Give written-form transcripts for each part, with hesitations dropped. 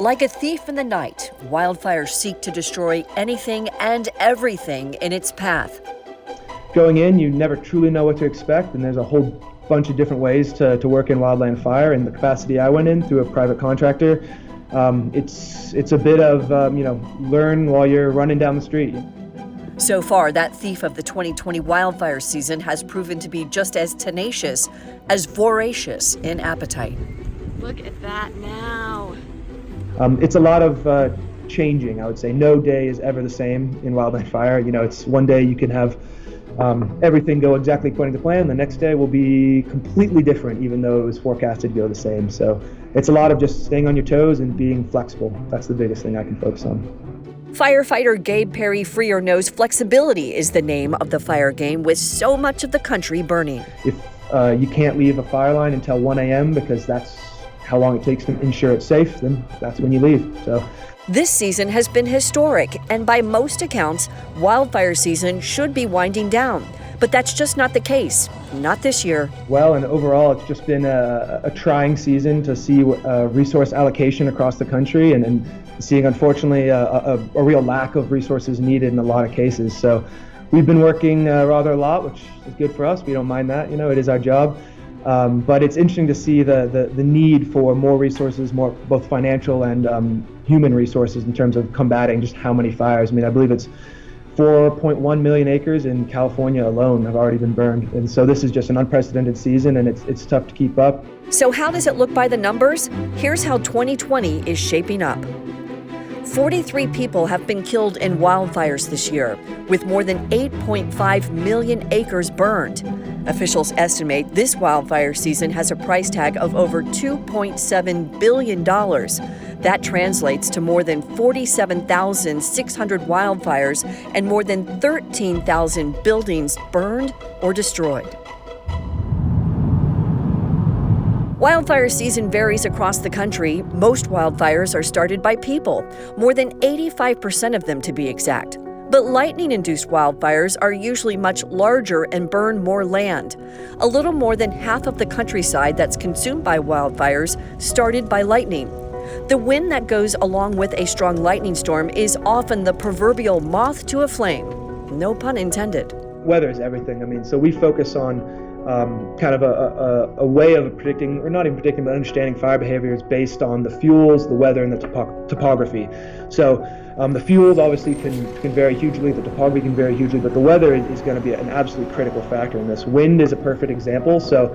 Like a thief in the night, wildfires seek to destroy anything and everything in its path. Going in, you never truly know what to expect, and there's a whole bunch of different ways to work in wildland fire. In the capacity I went in through a private contractor, it's a bit of learn while you're running down the street. So far, that thief of the 2020 wildfire season has proven to be just as tenacious as voracious in appetite. Look at that now. It's a lot of changing, I would say. No day is ever the same in wildland fire. It's one day you can have everything go exactly according to plan. The next day will be completely different, even though it was forecasted to go the same. So it's a lot of just staying on your toes and being flexible. That's the biggest thing I can focus on. Firefighter Gabe Perry Freer knows flexibility is the name of the fire game with so much of the country burning. If you can't leave a fire line until 1 a.m. because that's how long it takes to ensure it's safe, then that's when you leave. So this season has been historic, and by most accounts, wildfire season should be winding down. But that's just not the case. Not this year. Well, and overall, it's just been a trying season to see resource allocation across the country and seeing, unfortunately, a real lack of resources needed in a lot of cases. So we've been working rather a lot, which is good for us. We don't mind that. It is our job. But it's interesting to see the need for more resources, more both financial and human resources in terms of combating just how many fires. I believe it's 4.1 million acres in California alone have already been burned. And so this is just an unprecedented season, and it's tough to keep up. So how does it look by the numbers? Here's how 2020 is shaping up. 43 people have been killed in wildfires this year, with more than 8.5 million acres burned. Officials estimate this wildfire season has a price tag of over $2.7 billion. That translates to more than 47,600 wildfires and more than 13,000 buildings burned or destroyed. Wildfire season varies across the country. Most wildfires are started by people, more than 85% of them to be exact. But lightning-induced wildfires are usually much larger and burn more land. A little more than half of the countryside that's consumed by wildfires started by lightning. The wind that goes along with a strong lightning storm is often the proverbial moth to a flame. No pun intended. Weather is everything. So we focus on kind of a way of predicting, or not even predicting, but understanding fire behaviors based on the fuels, the weather, and the topography. So the fuels obviously can vary hugely, the topography can vary hugely, but the weather is going to be an absolutely critical factor in this. Wind is a perfect example. So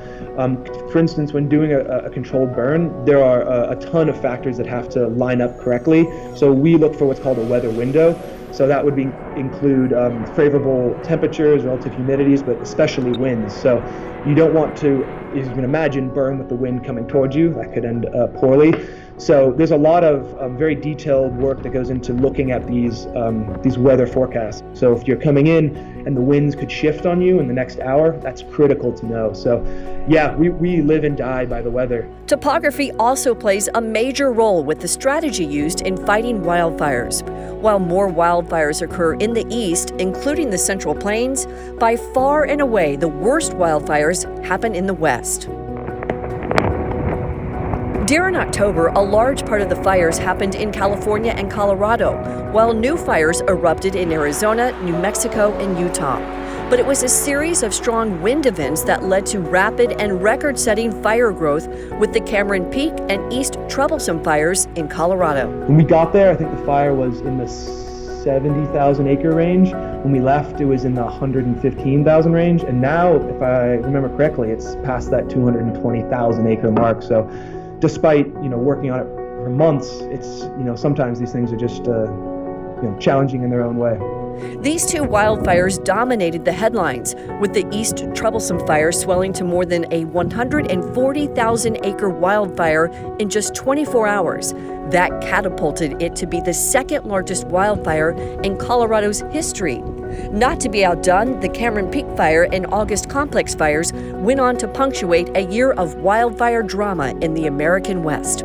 for instance, when doing a controlled burn, there are a ton of factors that have to line up correctly. So we look for what's called a weather window. So that would include favorable temperatures, relative humidities, but especially winds. So you don't want to, as you can imagine, burn with the wind coming towards you. That could end poorly. So there's a lot of very detailed work that goes into looking at these weather forecasts. So if you're coming in and the winds could shift on you in the next hour, that's critical to know. So yeah, we live and die by the weather. Topography also plays a major role with the strategy used in fighting wildfires. While more wildfires occur in the east, including the Central Plains, by far and away the worst wildfires happen in the west. During October, a large part of the fires happened in California and Colorado, while new fires erupted in Arizona, New Mexico, and Utah. But it was a series of strong wind events that led to rapid and record-setting fire growth with the Cameron Peak and East Troublesome fires in Colorado. When we got there, I think the fire was in the 70,000 acre range. When we left, it was in the 115,000 range. And now, if I remember correctly, it's past that 220,000 acre mark. So despite, working on it for months, it's, sometimes these things are just, challenging in their own way. These two wildfires dominated the headlines, with the East Troublesome fire swelling to more than a 140,000 acre wildfire in just 24 hours. That catapulted it to be the second largest wildfire in Colorado's history. Not to be outdone, the Cameron Peak fire and August complex fires went on to punctuate a year of wildfire drama in the American West.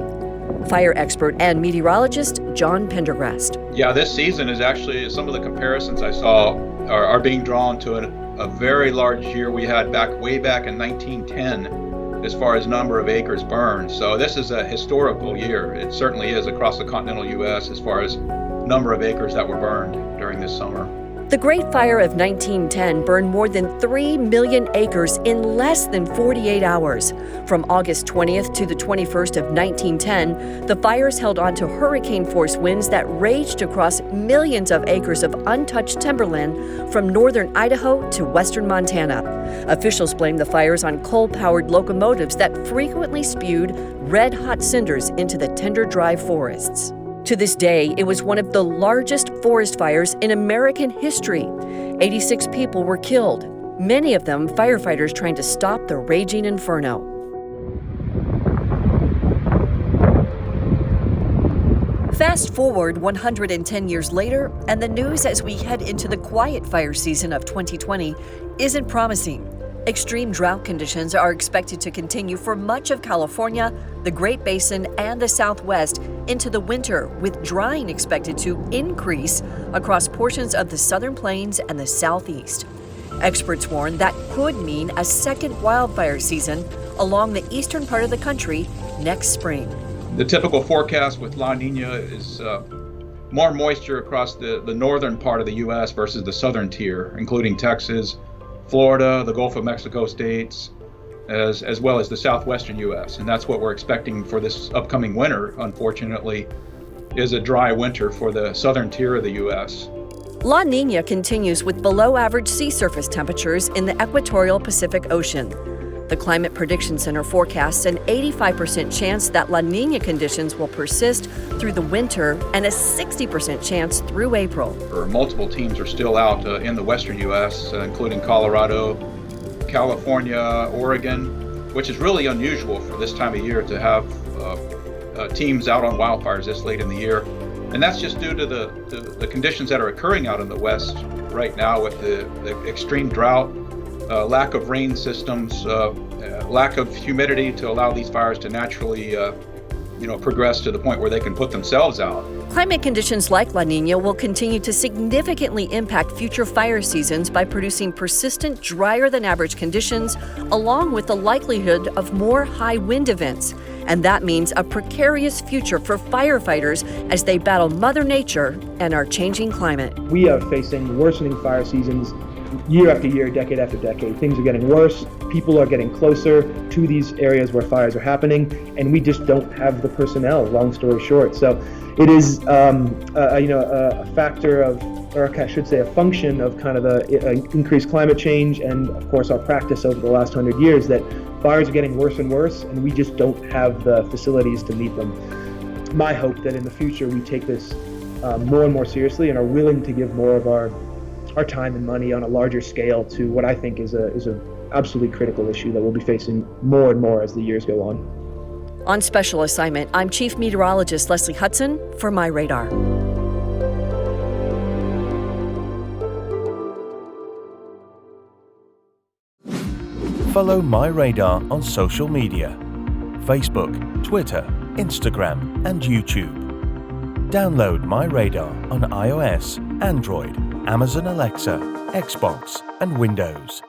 Fire expert and meteorologist John Pendergrast. Yeah, this season is actually, some of the comparisons I saw are being drawn to a very large year we had way back in 1910. as far as number of acres burned. So this is a historical year. It certainly is across the continental U.S. as far as number of acres that were burned during this summer. The Great Fire of 1910 burned more than 3 million acres in less than 48 hours. From August 20th to the 21st of 1910, the fires held on to hurricane-force winds that raged across millions of acres of untouched timberland from northern Idaho to western Montana. Officials blame the fires on coal-powered locomotives that frequently spewed red-hot cinders into the tender, dry forests. To this day, it was one of the largest forest fires in American history. 86 people were killed, many of them firefighters trying to stop the raging inferno. Fast forward 110 years later, and the news as we head into the quiet fire season of 2020 isn't promising. Extreme drought conditions are expected to continue for much of California, the Great Basin, and the Southwest into the winter, with drying expected to increase across portions of the Southern Plains and the Southeast. Experts warn that could mean a second wildfire season along the eastern part of the country next spring. The typical forecast with La Nina is more moisture across the northern part of the U.S. versus the southern tier, including Texas, Florida, the Gulf of Mexico states, as well as the southwestern U.S. And that's what we're expecting for this upcoming winter, unfortunately, is a dry winter for the southern tier of the U.S. La Nina continues with below-average sea surface temperatures in the equatorial Pacific Ocean. The Climate Prediction Center forecasts an 85% chance that La Nina conditions will persist through the winter and a 60% chance through April. Multiple teams are still out in the western U.S., including Colorado, California, Oregon, which is really unusual for this time of year to have teams out on wildfires this late in the year. And that's just due to the conditions that are occurring out in the west right now with the extreme drought, lack of rain systems, lack of humidity to allow these fires to naturally progress to the point where they can put themselves out. Climate conditions like La Nina will continue to significantly impact future fire seasons by producing persistent, drier than average conditions, along with the likelihood of more high wind events. And that means a precarious future for firefighters as they battle Mother Nature and our changing climate. We are facing worsening fire seasons year after year, decade after decade. Things are getting worse. People are getting closer to these areas where fires are happening, and we just don't have the personnel, long story short. So it is a factor of, or I should say a function of kind of the increased climate change and, of course, our practice over the last 100 years that fires are getting worse and worse, and we just don't have the facilities to meet them. My hope that in the future we take this more and more seriously and are willing to give more of our time and money on a larger scale to what I think is a absolutely critical issue that we'll be facing more and more as the years go on. On special assignment, I'm Chief Meteorologist Leslie Hudson for MyRadar. Follow MyRadar on social media: Facebook, Twitter, Instagram, and YouTube. Download MyRadar on iOS, Android, Amazon Alexa, Xbox, and Windows.